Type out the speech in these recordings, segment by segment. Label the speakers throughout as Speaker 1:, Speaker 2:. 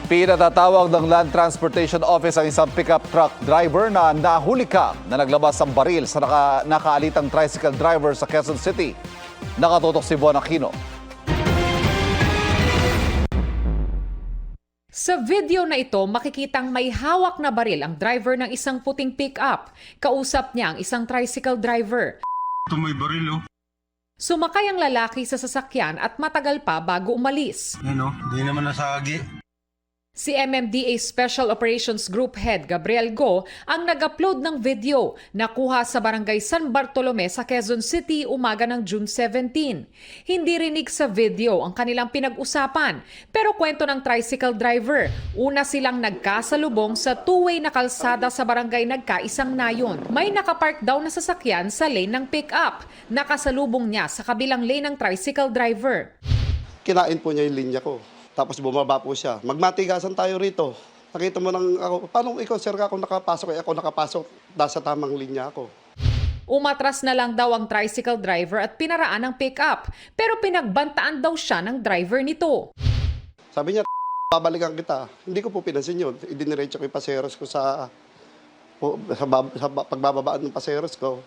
Speaker 1: Pinatatawag ng Land Transportation Office ang isang pickup truck driver na nahuli ka na naglabas ng baril sa nakaalitang tricycle driver sa Quezon City. Nakatutok si Von Aquino.
Speaker 2: Sa video na ito, makikitang may hawak na baril ang driver ng isang puting pickup. Kausap niya ang isang tricycle driver.
Speaker 3: Ito may baril, oh.
Speaker 2: Sumakay ang lalaki sa sasakyan at matagal pa bago umalis.
Speaker 3: Yan, oh. Di naman nasagi.
Speaker 2: Si MMDA Special Operations Group Head Gabriel Go ang nag-upload ng video na kuha sa Barangay San Bartolome sa Quezon City umaga ng June 17. Hindi rinig sa video ang kanilang pinag-usapan pero kwento ng tricycle driver, una silang nagkasalubong sa two-way na kalsada sa barangay Nagkaisang Nayon. May nakapark daw na sasakyan sa lane ng pick-up. Nakasalubong niya sa kabilang lane ng tricycle driver.
Speaker 4: Kinain po niya yung linya ko. Tapos bumaba po siya. Magmatigasan tayo rito. Nakita mo nang ako, paano ikaw sir ako nakapasok? Ako nakapasok. Nasa tamang linya ako.
Speaker 2: Umatras na lang daw ang tricycle driver at pinaraan ng pick-up. Pero pinagbantaan daw siya ng driver nito.
Speaker 4: Sabi niya, babalikan kita. Hindi ko po pinansin yun. Idiniretso ko yung paseros ko sa pagbababaan ng paseros ko.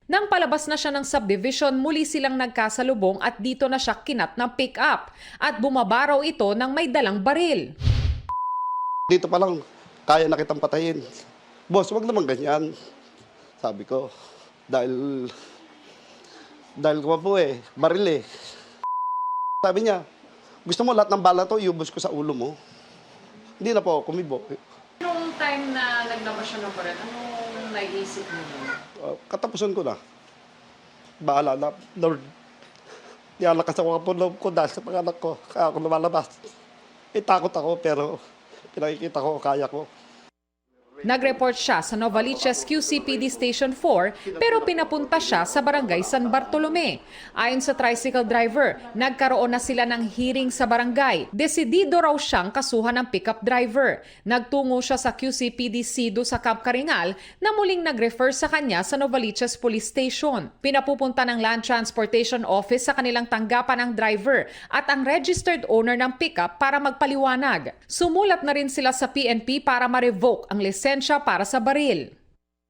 Speaker 2: Nang palabas na siya ng subdivision, muli silang nagkasalubong at dito na siya kinat ng pick-up. At bumaba raw ito ng may dalang baril.
Speaker 4: Dito pa lang, kaya na kitang patayin. Boss, wag naman ganyan. Sabi ko, dahil ko po baril eh. Sabi niya, gusto mo lahat ng bala to, iubos ko sa ulo mo. Hindi na po ako kumibo.
Speaker 2: Noong time na naglabas siya ng baril, anong naisip mo?
Speaker 4: Katapusan ko na. Bahala na, Lord. Niyalakas ako po loob ko dahil sa panganak ko. Kaya ako lumalabas. Takot ako pero pinakikita ko, kaya ko.
Speaker 2: Nag-report siya sa Novaliches QCPD Station 4 pero pinapunta siya sa Barangay San Bartolome. Ayon sa tricycle driver, nagkaroon na sila ng hearing sa barangay. Desidido raw siyang kasuhan ng pickup driver. Nagtungo siya sa QCPD Sido sa Camp Karingal na muling nag-refer sa kanya sa Novaliches Police Station. Pinapupunta ng Land Transportation Office sa kanilang tanggapan ang driver at ang registered owner ng pickup para magpaliwanag. Sumulat na rin sila sa PNP para ma-revoke ang lisensya para sa baril.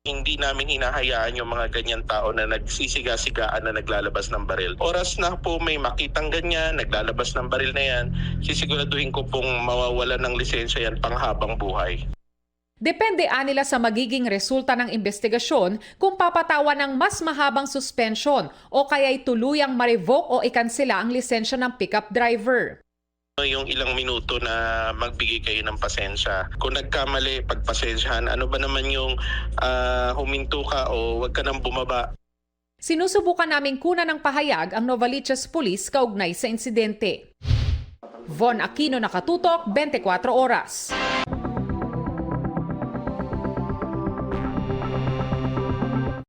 Speaker 5: Hindi namin hinahayaan yung mga ganyan tao na nagsisiga-sigaan na naglalabas ng baril. Oras na po may makitang ganyan, naglalabas ng baril na yan, sisiguraduhin ko pong mawawala ng lisensya yan panghabang buhay.
Speaker 2: Depende nila sa magiging resulta ng investigasyon kung papatawan ng mas mahabang suspension o kaya'y tuluyang ma-revoke o ikansela ang lisensya ng pickup driver.
Speaker 5: Yung ilang minuto na magbigay kayo ng pasensya. Kung nagkamali, pagpasensyahan, ano ba naman yung huminto ka o wag ka nang bumaba.
Speaker 2: Sinusubukan naming kunan ng pahayag ang Novaliches Police kaugnay sa insidente. Von Aquino, Nakatutok, 24 Oras.